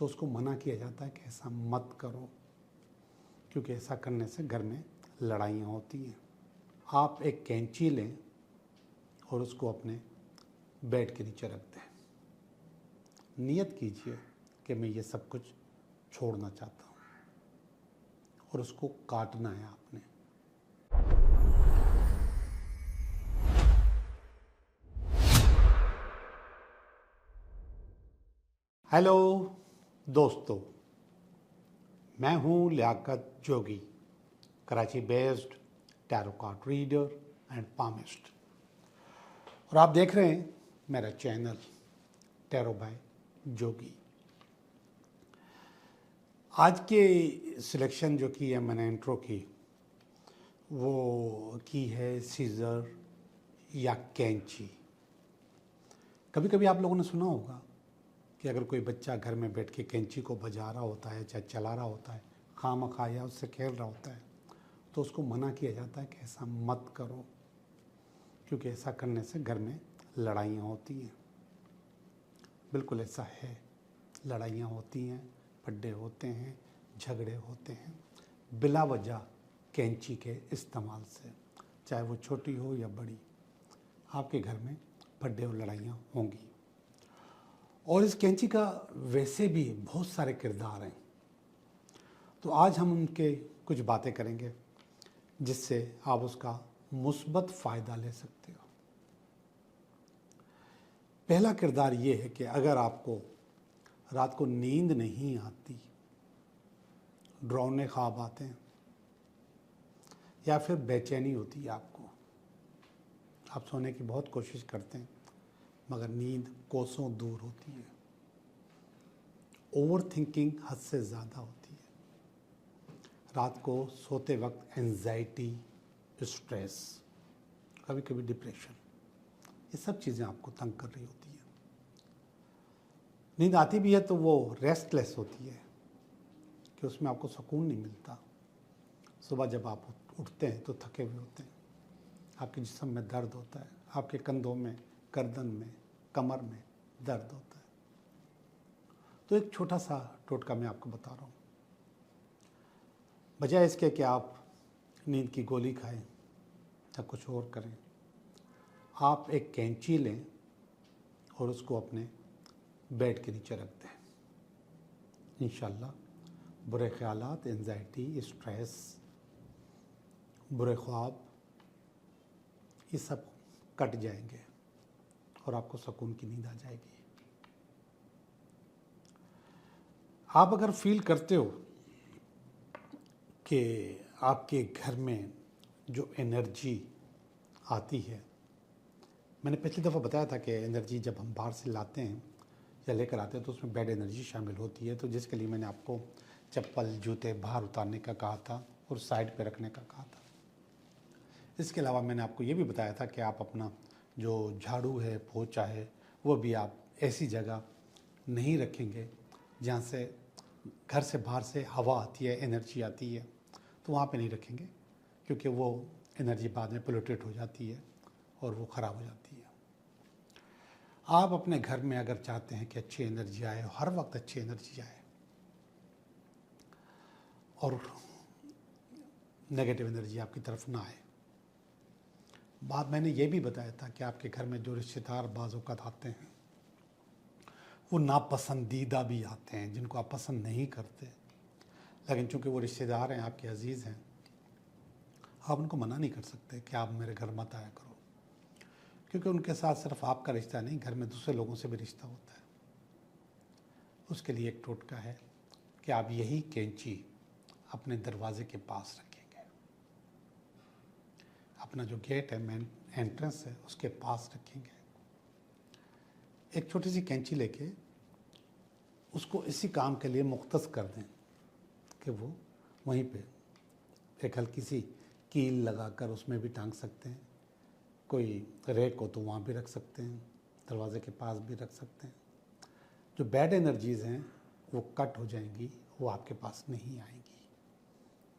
तो उसको मना किया जाता है कि ऐसा मत करो, क्योंकि ऐसा करने से घर में लड़ाइयाँ होती हैं। आप एक कैंची लें और उसको अपने बेड के नीचे रख दें। नियत कीजिए कि मैं ये सब कुछ छोड़ना चाहता हूँ और उसको काटना है आपने। हेलो दोस्तों, मैं हूँ Liaquat Jogi, Karachi based tarot card reader and palmist, और आप देख रहे हैं मेरा चैनल टैरो बाय जोगी। आज के सिलेक्शन जो की है मैंने इंट्रो की, वो की है सीज़र या कैंची। कभी कभी आप लोगों ने सुना होगा कि अगर कोई बच्चा घर में बैठ के कैंची को बजा रहा होता है, चाहे चला रहा होता है, खामखा या उससे खेल रहा होता है, तो उसको मना किया जाता है कि ऐसा मत करो, क्योंकि ऐसा करने से घर में लड़ाइयाँ होती हैं। बिल्कुल ऐसा है, लड़ाइयाँ होती हैं, फड्डे होते हैं, झगड़े होते हैं बिला वजह कैंची के इस्तेमाल से। चाहे वो छोटी हो या बड़ी, आपके घर में फड्डे और लड़ाइयाँ होंगी। और इस कैंची का वैसे भी बहुत सारे किरदार हैं, तो आज हम उनके कुछ बातें करेंगे जिससे आप उसका मुस्बत फ़ायदा ले सकते हो। पहला किरदार ये है कि अगर आपको रात को नींद नहीं आती, डरावने ख्वाब आते हैं या फिर बेचैनी होती है आपको, आप सोने की बहुत कोशिश करते हैं मगर नींद कोसों दूर होती है, ओवर थिंकिंग हद से ज़्यादा होती है, रात को सोते वक्त एंजाइटी, स्ट्रेस, कभी कभी डिप्रेशन, ये सब चीज़ें आपको तंग कर रही होती हैं। नींद आती भी है तो वो रेस्टलेस होती है कि उसमें आपको सुकून नहीं मिलता। सुबह जब आप उठते हैं तो थके हुए होते हैं, आपके जिस्म में दर्द होता है, आपके कंधों में, गर्दन में, कमर में दर्द होता है। तो एक छोटा सा टोटका मैं आपको बता रहा हूँ। बजाय इसके कि आप नींद की गोली खाएं या कुछ और करें, आप एक कैंची लें और उसको अपने बेड के नीचे रख दें। इंशाल्लाह बुरे ख्यालात, एंजाइटी, स्ट्रेस, बुरे ख्वाब, ये सब कट जाएंगे और आपको सुकून की नींद आ जाएगी। आप अगर फील करते हो कि आपके घर में जो एनर्जी आती है, मैंने पिछली दफ़ा बताया था कि एनर्जी जब हम बाहर से लाते हैं या लेकर आते हैं तो उसमें बैड एनर्जी शामिल होती है, तो जिसके लिए मैंने आपको चप्पल, जूते बाहर उतारने का कहा था और साइड पे रखने का कहा था। इसके अलावा मैंने आपको ये भी बताया था कि आप अपना जो झाड़ू है, पोंछा है, वो भी आप ऐसी जगह नहीं रखेंगे जहाँ से घर से बाहर से हवा आती है, एनर्जी आती है, तो वहाँ पे नहीं रखेंगे, क्योंकि वो एनर्जी बाद में पोल्यूटेड हो जाती है और वो ख़राब हो जाती है। आप अपने घर में अगर चाहते हैं कि अच्छी एनर्जी आए, हर वक्त अच्छी एनर्जी आए और नेगेटिव एनर्जी आपकी तरफ ना आए, बात मैंने ये भी बताया था कि आपके घर में जो रिश्तेदार बाज़ औक़ात आते हैं वो नापसंदीदा भी आते हैं, जिनको आप पसंद नहीं करते, लेकिन चूँकि वो रिश्तेदार हैं, आपके अजीज़ हैं, आप उनको मना नहीं कर सकते कि आप मेरे घर मत आया करो, क्योंकि उनके साथ सिर्फ आपका रिश्ता नहीं, घर में दूसरे लोगों से भी रिश्ता होता है। उसके लिए एक टोटका है कि आप यही कैंची अपने दरवाजे के पास रखेंगे, अपना जो गेट है, मेन एंट्रेंस है, उसके पास रखेंगे। एक छोटी सी कैंची लेके उसको इसी काम के लिए मुख्तस कर दें कि वो वहीं पे एक हल्की सी कील लगाकर उसमें भी टांग सकते हैं, कोई रैक हो तो वहाँ भी रख सकते हैं, दरवाजे के पास भी रख सकते हैं। जो बैड एनर्जीज़ हैं वो कट हो जाएंगी, वो आपके पास नहीं आएंगी।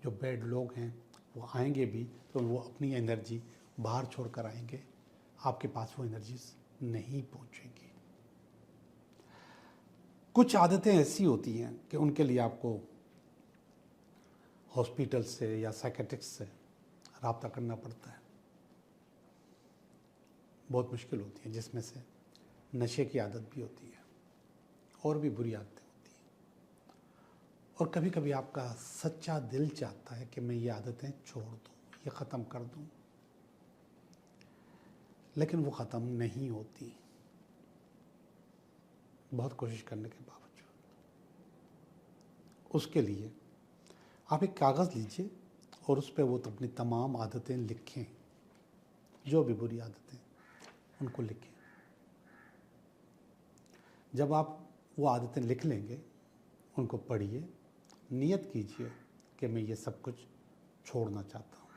जो बैड लोग हैं वो आएंगे भी तो वो अपनी एनर्जी बाहर छोड़ कर आएंगे, आपके पास वो एनर्जीज नहीं पहुँचेंगी। कुछ आदतें ऐसी होती हैं कि उनके लिए आपको हॉस्पिटल से या साइकेट्रिस्ट से रब्ता करना पड़ता है, बहुत मुश्किल होती है, जिसमें से नशे की आदत भी होती है और भी बुरी आदतें होती हैं। और कभी कभी आपका सच्चा दिल चाहता है कि मैं ये आदतें छोड़ दूँ, ये ख़त्म कर दूँ, लेकिन वो ख़त्म नहीं होती बहुत कोशिश करने के बावजूद। उसके लिए आप एक कागज़ लीजिए और उस पर वो अपनी तमाम आदतें लिखें, जो भी बुरी आदतें उनको लिखें। जब आप वो आदतें लिख लेंगे, उनको पढ़िए, नियत कीजिए कि मैं ये सब कुछ छोड़ना चाहता हूँ,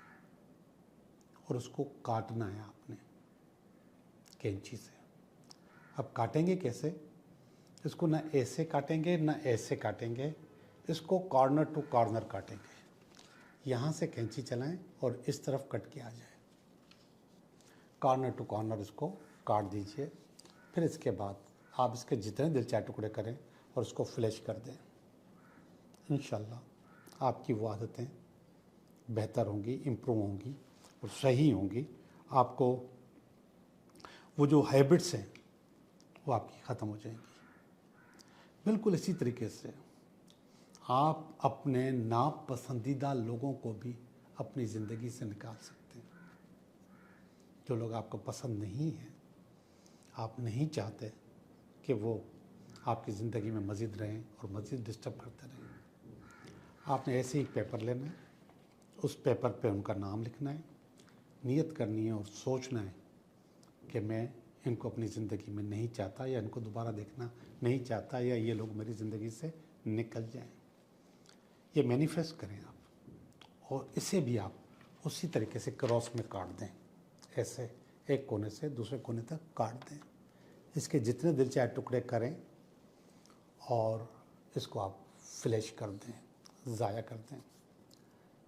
और उसको काटना है आपने कैंची से। अब काटेंगे कैसे? इसको ना ऐसे काटेंगे ना ऐसे काटेंगे, इसको कॉर्नर टू कॉर्नर काटेंगे। यहाँ से कैंची चलाएं और इस तरफ कट के आ जाए, कॉर्नर टू कॉर्नर इसको काट दीजिए। फिर इसके बाद आप इसके जितने दिल चाहे टुकड़े करें और उसको फ्लैश कर दें। इंशाल्लाह आपकी वो आदतें बेहतर होंगी, इम्प्रूव होंगी और सही होंगी। आपको वो जो हैबिट्स हैं वो आपकी ख़त्म हो जाएंगी। बिल्कुल इसी तरीके से आप अपने नापसंदीदा लोगों को भी अपनी ज़िंदगी से निकाल सकते हैं। जो लोग आपको पसंद नहीं हैं, आप नहीं चाहते कि वो आपकी ज़िंदगी में मज़ीद रहें और मज़ीद डिस्टर्ब करते रहें, आपने ऐसे ही पेपर लेना है, उस पेपर पे उनका नाम लिखना है, नियत करनी है और सोचना है कि मैं इनको अपनी ज़िंदगी में नहीं चाहता, या इनको दोबारा देखना नहीं चाहता, या ये लोग मेरी ज़िंदगी से निकल जाएं। ये मैनिफेस्ट करें आप, और इसे भी आप उसी तरीके से क्रॉस में काट दें, ऐसे एक कोने से दूसरे कोने तक काट दें। इसके जितने दिल चाहे टुकड़े करें और इसको आप फ्लैश कर दें, ज़ाया कर दें।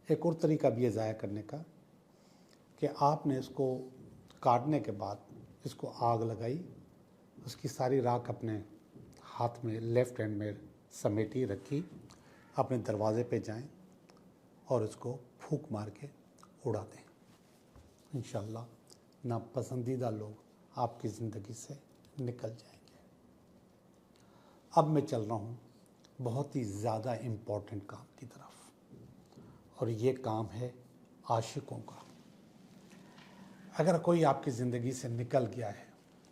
एक और तरीका भी है ज़ाया करने का कि आपने इसको काटने के बाद इसको आग लगाई, उसकी सारी राख अपने हाथ में लेफ़्ट हैंड में समेटी रखी, अपने दरवाजे पे जाएं और उसको फूंक मार के उड़ा दें। इंशाल्लाह नापसंदीदा लोग आपकी ज़िंदगी से निकल जाएंगे। अब मैं चल रहा हूँ बहुत ही ज़्यादा इम्पोर्टेंट काम की तरफ, और ये काम है आशिकों का। अगर कोई आपकी ज़िंदगी से निकल गया है,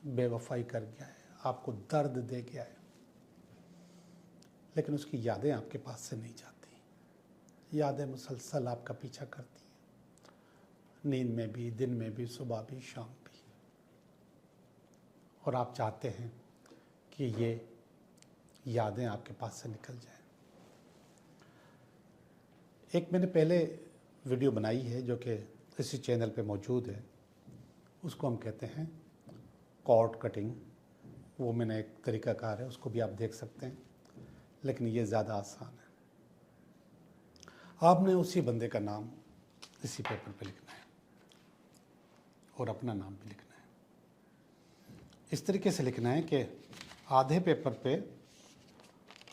बेवफाई कर गया है, आपको दर्द दे गया है, लेकिन उसकी यादें आपके पास से नहीं जाती, यादें मुसलसल आपका पीछा करती हैं, नींद में भी, दिन में भी, सुबह भी, शाम भी, और आप चाहते हैं कि ये यादें आपके पास से निकल जाएं। एक मैंने पहले वीडियो बनाई है जो कि इसी चैनल पे मौजूद है, उसको हम कहते हैं कॉर्ड कटिंग। वो मैंने एक तरीक़ाकार है, उसको भी आप देख सकते हैं, लेकिन ये ज़्यादा आसान है। आपने उसी बंदे का नाम इसी पेपर पे लिखना है और अपना नाम भी लिखना है। इस तरीके से लिखना है कि आधे पेपर पे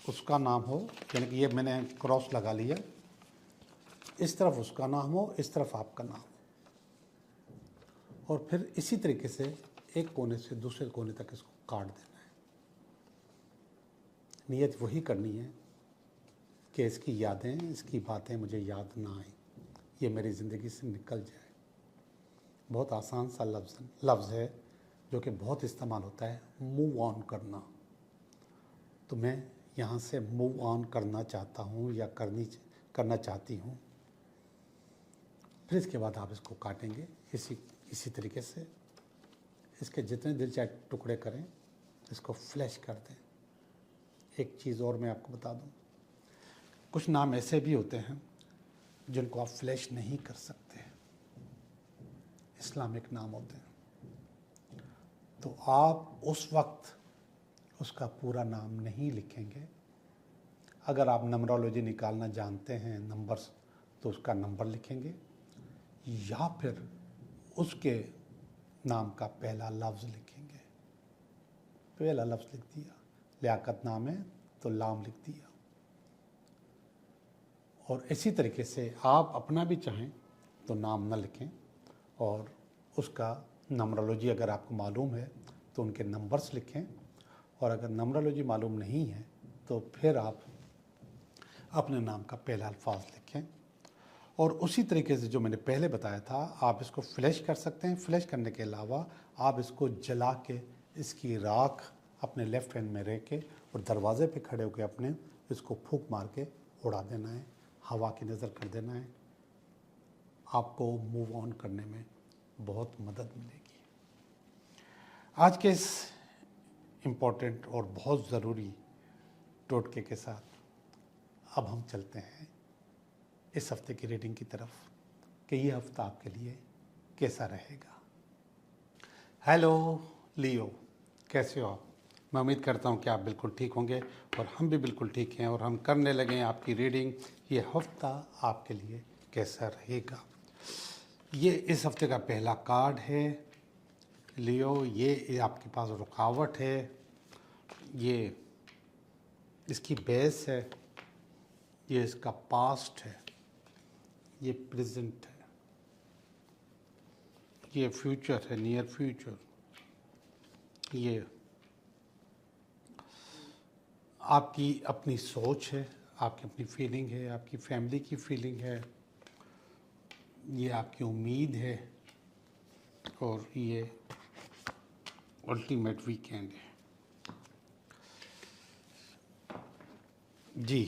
उसका नाम हो, यानी कि ये मैंने क्रॉस लगा लिया, इस तरफ उसका नाम हो, इस तरफ आपका नाम हो, और फिर इसी तरीके से एक कोने से दूसरे कोने तक इसको काट देना है। नियत वही करनी है कि इसकी यादें, इसकी बातें मुझे याद ना आए, ये मेरी ज़िंदगी से निकल जाए। बहुत आसान सा लफ्ज़ है जो कि बहुत इस्तेमाल होता है, मूव ऑन करना। तो मैं यहाँ से मूव ऑन करना चाहता हूँ या करना चाहती हूँ। फिर इसके बाद आप इसको काटेंगे इसी तरीके से। इसके जितने दिल चाहे टुकड़े करें, इसको फ्लैश कर दें। एक चीज़ और मैं आपको बता दूं, कुछ नाम ऐसे भी होते हैं जिनको आप फ्लैश नहीं कर सकते, इस्लामिक नाम होते हैं। तो आप उस वक्त उसका पूरा नाम नहीं लिखेंगे। अगर आप नंबरोलॉजी निकालना जानते हैं, नंबर्स, तो उसका नंबर लिखेंगे, या फिर उसके नाम का पहला लफ्ज़ लिखेंगे। पहला लफ्ज़ लिख दिया, लियाकत नाम है तो लाम लिख दिया। और इसी तरीके से आप अपना भी चाहें तो नाम न लिखें, और उसका नंबरोलॉजी अगर आपको मालूम है तो उनके नंबर्स लिखें, और अगर नंबरोलॉजी मालूम नहीं है तो फिर आप अपने नाम का पहला अल्फाज लिखें। और उसी तरीके से जो मैंने पहले बताया था, आप इसको फ्लैश कर सकते हैं। फ्लैश करने के अलावा आप इसको जला के इसकी राख अपने लेफ़्ट हैंड में रह के और दरवाजे पे खड़े होकर अपने इसको फूंक मार के उड़ा देना है, हवा की नज़र कर देना है। आपको मूव ऑन करने में बहुत मदद मिलेगी। आज के इस इम्पोर्टेंट और बहुत ज़रूरी टोटके के साथ अब हम चलते हैं इस हफ्ते की रीडिंग की तरफ कि ये हफ्ता आपके लिए कैसा रहेगा। हेलो लियो, कैसे हो आप? मैं उम्मीद करता हूँ कि आप बिल्कुल ठीक होंगे और हम भी बिल्कुल ठीक हैं, और हम करने लगे हैं आपकी रीडिंग। ये हफ्ता आपके लिए कैसा रहेगा। ये इस हफ्ते का पहला कार्ड है लियो। ये आपके पास रुकावट है, ये इसकी बेस है, ये इसका पास्ट है, ये प्रेजेंट है, ये फ्यूचर है, नियर फ्यूचर, ये आपकी अपनी सोच है, आपकी अपनी फीलिंग है, आपकी फैमिली की फीलिंग है, ये आपकी उम्मीद है, और ये अल्टीमेट वीकेंड है। जी,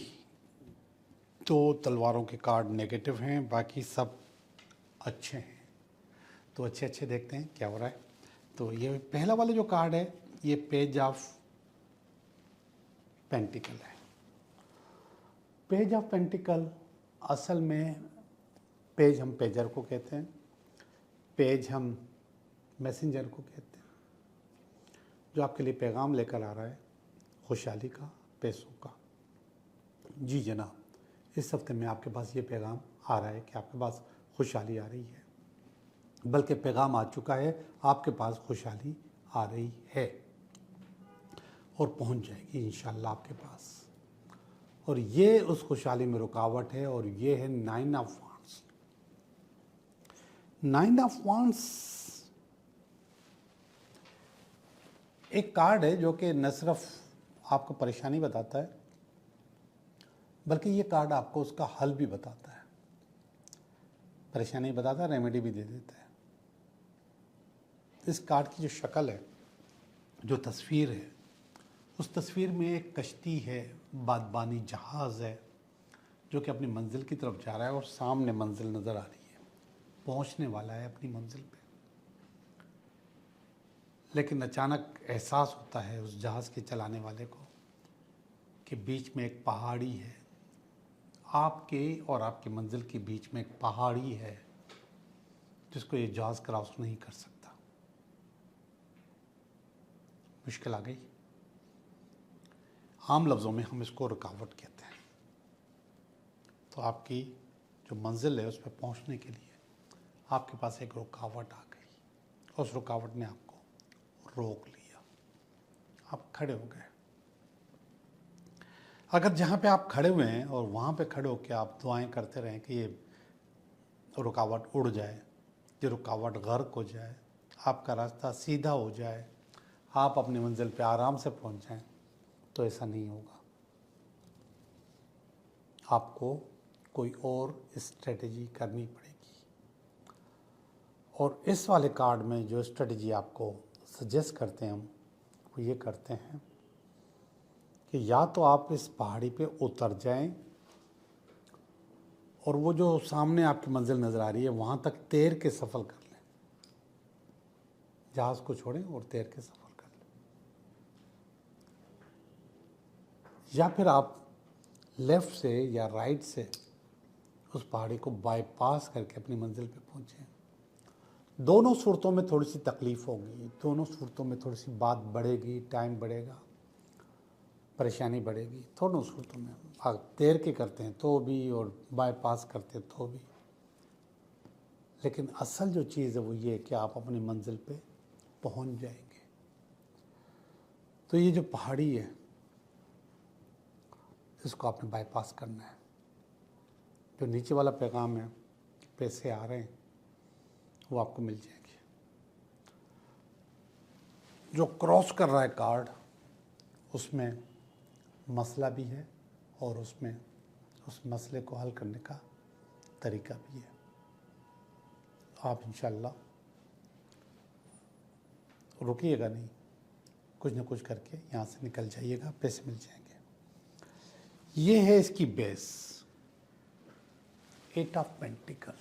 तो तलवारों के कार्ड नेगेटिव हैं, बाकी सब अच्छे हैं। तो अच्छे अच्छे देखते हैं क्या हो रहा है। तो ये पहला वाला जो कार्ड है, ये पेज ऑफ पेंटिकल है। पेज ऑफ पेंटिकल असल में, पेज हम पेजर को कहते हैं, पेज हम मैसेंजर को कहते हैं, जो आपके लिए पैगाम लेकर आ रहा है खुशहाली का, पैसों का। जी जनाब, इस हफ्ते में आपके पास ये पैगाम आ रहा है कि आपके पास खुशहाली आ रही है, बल्कि पैगाम आ चुका है, आपके पास खुशहाली आ रही है और पहुंच जाएगी इंशाल्लाह आपके पास। और ये उस खुशहाली में रुकावट है, और ये है 9 ऑफ वांड्स। 9 ऑफ वांड्स एक कार्ड है जो कि न सिर्फ आपको परेशानी बताता है, बल्कि ये कार्ड आपको उसका हल भी बताता है। परेशानी बताता है, रेमेडी भी दे देता है। इस कार्ड की जो शक्ल है, जो तस्वीर है, उस तस्वीर में एक कश्ती है, बादबानी जहाज़ है, जो कि अपनी मंजिल की तरफ जा रहा है, और सामने मंजिल नज़र आ रही है, पहुंचने वाला है अपनी मंजिल पे। लेकिन अचानक एहसास होता है उस जहाज़ के चलाने वाले को कि बीच में एक पहाड़ी है, आपके और आपकी मंजिल के बीच में एक पहाड़ी है जिसको ये जहाज़ क्रॉस नहीं कर सकता। मुश्किल आ गई। आम लफ्ज़ों में हम इसको रुकावट कहते हैं। तो आपकी जो मंजिल है उस पर पहुंचने के लिए आपके पास एक रुकावट आ गई, और उस रुकावट ने आपको रोक लिया, आप खड़े हो गए। अगर जहाँ पे आप खड़े हुए हैं और वहाँ पे खड़े होकर आप दुआएं करते रहें कि ये रुकावट उड़ जाए, ये रुकावट गर्क हो जाए, आपका रास्ता सीधा हो जाए, आप अपनी मंजिल पे आराम से पहुँच जाएं, तो ऐसा नहीं होगा। आपको कोई और स्ट्रेटजी करनी पड़ेगी। और इस वाले कार्ड में जो स्ट्रेटजी आपको सजेस्ट करते हैं हम, वो ये करते हैं कि या तो आप इस पहाड़ी पे उतर जाएं, और वो जो सामने आपकी मंजिल नज़र आ रही है वहाँ तक तैर के सफ़र कर लें, जहाज़ को छोड़ें और तैर के सफ़र कर लें, या फिर आप लेफ़्ट से या राइट से उस पहाड़ी को बाईपास करके अपनी मंजिल पे पहुँचें। दोनों सूरतों में थोड़ी सी तकलीफ़ होगी, दोनों सूरतों में थोड़ी सी बात बढ़ेगी, टाइम बढ़ेगा, परेशानी बढ़ेगी। दोनों सूरतों में आप तैर के करते हैं तो भी और बाईपास करते हैं तो भी, लेकिन असल जो चीज़ है वो ये है कि आप अपनी मंजिल पे पहुंच जाएंगे। तो ये जो पहाड़ी है, इसको आपने बाईपास करना है। जो नीचे वाला पैगाम है, पैसे आ रहे हैं, वो आपको मिल जाएंगे। जो क्रॉस कर रहा है कार्ड, उसमें मसला भी है और उसमें उस मसले को हल करने का तरीका भी है। आप इंशाल्लाह रुकिएगा नहीं, कुछ न कुछ करके यहाँ से निकल जाइएगा, पैसे मिल जाएंगे। ये है इसकी base, 8 of pentacle.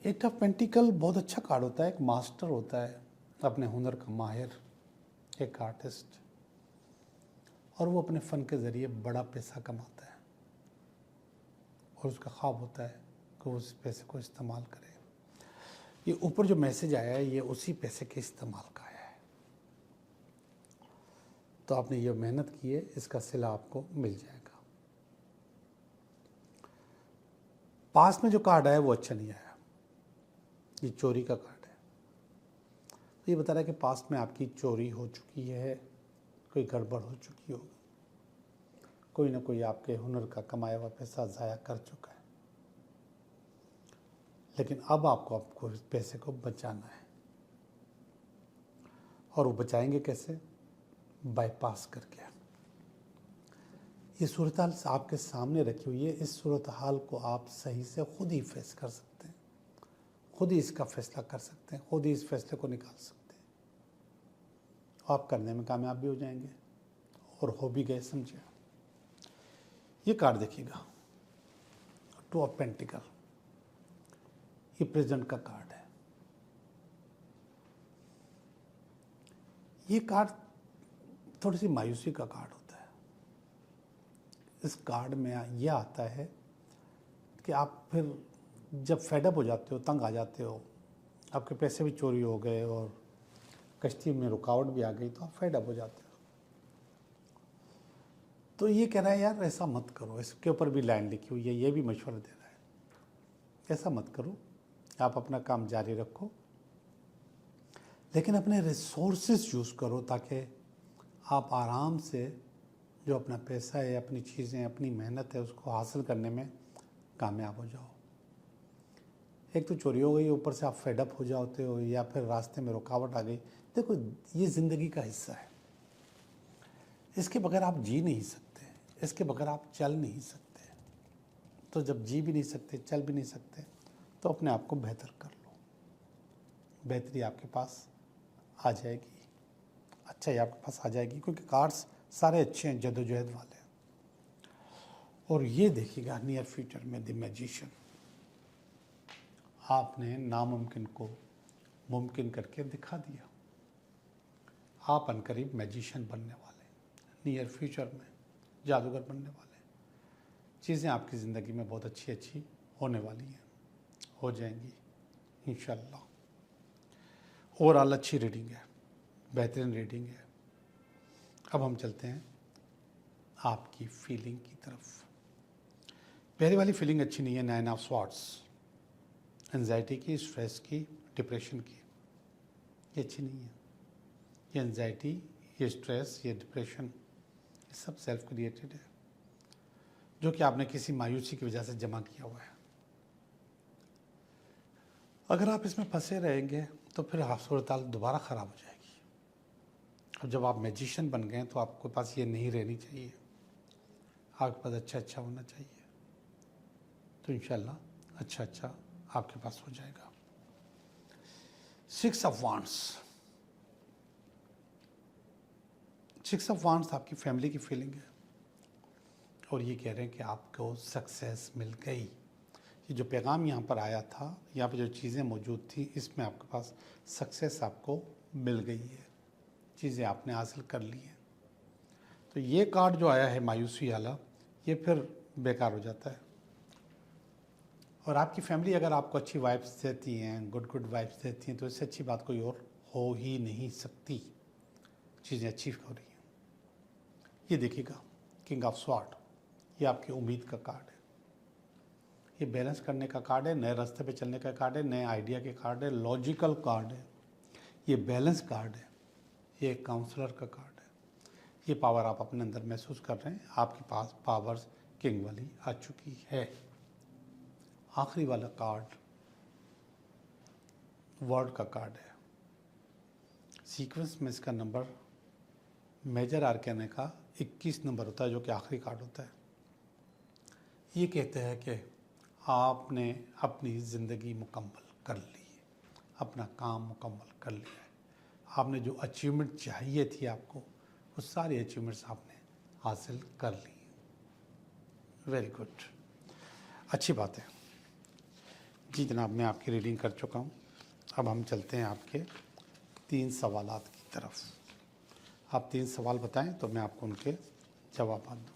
8 of pentacle बहुत अच्छा कार्ड होता है। एक मास्टर होता है, अपने हुनर का माहिर, एक आर्टिस्ट, और वो अपने फ़न के ज़रिए बड़ा पैसा कमाता है और उसका ख्वाब होता है कि वो उस पैसे को इस्तेमाल करे। ये ऊपर जो मैसेज आया है, ये उसी पैसे के इस्तेमाल का आया है। तो आपने ये मेहनत की है, इसका सिला आपको मिल जाएगा। पास में जो कार्ड आया वो अच्छा नहीं आया, ये चोरी का कार्ड है। तो ये बता रहा है कि पास में आपकी चोरी हो चुकी है, कोई गड़बड़ हो चुकी होगी, कोई ना कोई आपके हुनर का कमाया हुआ पैसा ज़ाया कर चुका है। लेकिन अब आपको इस पैसे को बचाना है। और वो बचाएंगे कैसे? बाईपास करके। ये सूरत हाल आपके सामने रखी हुई है। इस सूरत हाल को आप सही से खुद ही फेस कर सकते हैं, खुद ही इसका फैसला कर सकते हैं, खुद ही इस फैसले को निकाल सकते हैं। आप करने में कामयाब भी हो जाएंगे और हो भी गए, समझे। ये कार्ड देखिएगा, 2 ऑफ पेंटिकल, ये प्रेजेंट का कार्ड है। ये कार्ड थोड़ी सी मायूसी का कार्ड होता है। इस कार्ड में यह आता है कि आप फिर जब फेडअप हो जाते हो, तंग आ जाते हो, आपके पैसे भी चोरी हो गए और कश्ती में रुकावट भी आ गई, तो आप फेडअप हो जाते हो। तो ये कह रहा है यार ऐसा मत करो। इसके ऊपर भी लाइन लिखी हुई है, ये भी मशवरा दे रहा है, ऐसा मत करो, आप अपना काम जारी रखो, लेकिन अपने रिसोर्सेज यूज़ करो ताकि आप आराम से जो अपना पैसा है, अपनी चीज़ें, अपनी मेहनत है, उसको हासिल करने में कामयाब हो जाओ। एक तो चोरी हो गई, ऊपर से आप फेडअप हो जाते हो या फिर रास्ते में रुकावट आ गई। देखो, ये ज़िंदगी का हिस्सा है, इसके बगैर आप जी नहीं सकते, इसके बगैर आप चल नहीं सकते। तो जब जी भी नहीं सकते, चल भी नहीं सकते, तो अपने आप को बेहतर कर लो, बेहतरी आपके पास आ जाएगी, अच्छाई आपके पास आ जाएगी, क्योंकि कार्ड्स सारे अच्छे हैं, जदोजहद वाले। और ये देखिएगा नियर फ्यूचर में द मैजिशियन, आपने नामुमकिन को मुमकिन करके दिखा दिया। आप अनकरीब मैजिशियन बनने वाले, नियर फ्यूचर में जादूगर बनने वाले। चीज़ें आपकी ज़िंदगी में बहुत अच्छी अच्छी होने वाली हैं, हो जाएंगी इंशाल्लाह। ओवरऑल अच्छी रीडिंग है, बेहतरीन रीडिंग है। अब हम चलते हैं आपकी फीलिंग की तरफ। पहली वाली फीलिंग अच्छी नहीं है, 9 ऑफ स्वॉर्ड्स, एंजाइटी की, स्ट्रेस की, डिप्रेशन की, ये अच्छी नहीं है। ये एंजाइटी, ये स्ट्रेस, ये डिप्रेशन, ये सब सेल्फ क्रिएटेड है, जो कि आपने किसी मायूसी की वजह से जमा किया हुआ है। अगर आप इसमें फंसे रहेंगे तो फिर सूरत हाल दोबारा ख़राब हो जाएगी। अब जब आप मैजिशियन बन गए तो आपके पास ये नहीं रहनी चाहिए, आपके पास अच्छा अच्छा होना चाहिए। तो इंशाल्लाह अच्छा अच्छा आपके पास हो जाएगा। 6 ऑफ वांड्स, 6 ऑफ वांड्स आपकी फैमिली की फीलिंग है और ये कह रहे हैं कि आपको सक्सेस मिल गई। ये जो पैगाम यहाँ पर आया था, यहाँ पर जो चीज़ें मौजूद थी, इसमें आपके पास सक्सेस आपको मिल गई है, चीज़ें आपने हासिल कर ली हैं। तो ये कार्ड जो आया है मायूसी वाला, ये फिर बेकार हो जाता है। और आपकी फैमिली अगर आपको अच्छी वाइब्स देती हैं, गुड वाइब्स देती हैं, तो इससे अच्छी बात कोई और हो ही नहीं सकती। चीज़ें अच्छी हो रही हैं। ये देखिएगा किंग ऑफ स्वॉर्ड, ये आपकी उम्मीद का कार्ड है, ये बैलेंस करने का कार्ड है, नए रास्ते पे चलने का कार्ड है, नए आइडिया के कार्ड है, लॉजिकल कार्ड है, ये बैलेंस कार्ड है, ये एक काउंसलर का कार्ड है, ये पावर आप अपने अंदर महसूस कर रहे हैं, आपके पास पावर्स किंग वाली आ चुकी है। आखिरी वाला कार्ड वर्ड का कार्ड है। सीक्वेंस में इसका नंबर मेजर आर्काना का 21 नंबर होता है, जो कि आखिरी कार्ड होता है। ये कहते हैं कि आपने अपनी ज़िंदगी मुकम्मल कर ली है, अपना काम मुकम्मल कर लिया है। आपने जो अचीवमेंट चाहिए थी आपको, वो सारी अचीवमेंट्स आपने हासिल कर ली। वेरी गुड, अच्छी बात है जी जनाब। मैं आपकी रीडिंग कर चुका हूँ। अब हम चलते हैं आपके 3 सवालात की तरफ। आप 3 सवाल बताएं तो मैं आपको उनके जवाब दूँ।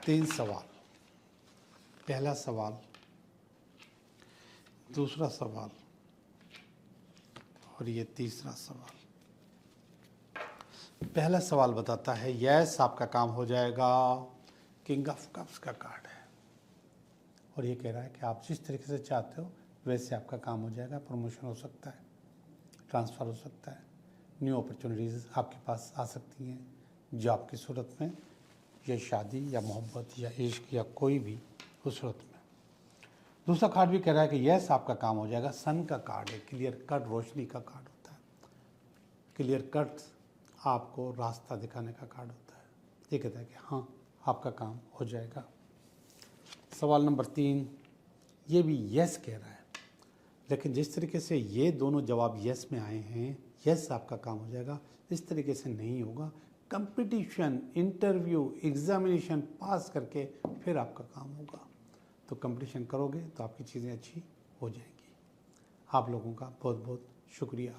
तीन सवाल, पहला सवाल, दूसरा सवाल और ये तीसरा सवाल। पहला सवाल बताता है यस आपका काम हो जाएगा, किंग ऑफ कप्स का कार्ड है और ये कह रहा है कि आप जिस तरीके से चाहते हो वैसे आपका काम हो जाएगा। प्रमोशन हो सकता है, ट्रांसफ़र हो सकता है, न्यू अपॉर्चुनिटीज़ आपके पास आ सकती हैं जॉब की सूरत में, या शादी या मोहब्बत या इश्क या कोई भी उस सूरत में। दूसरा कार्ड भी कह रहा है कि यस आपका काम हो जाएगा। सन का कार्ड है, क्लियर कट रोशनी का कार्ड होता है, क्लियर कट आपको रास्ता दिखाने का कार्ड होता है। ये कहता है कि हाँ आपका काम हो जाएगा। सवाल नंबर 3, ये भी यस कह रहा है, लेकिन जिस तरीके से ये दोनों जवाब यस में आए हैं, यस आपका काम हो जाएगा, इस तरीके से नहीं होगा। कंपटीशन, इंटरव्यू, एग्जामिनेशन पास करके फिर आपका काम होगा। तो कंपटीशन करोगे तो आपकी चीज़ें अच्छी हो जाएंगी। आप लोगों का बहुत बहुत शुक्रिया।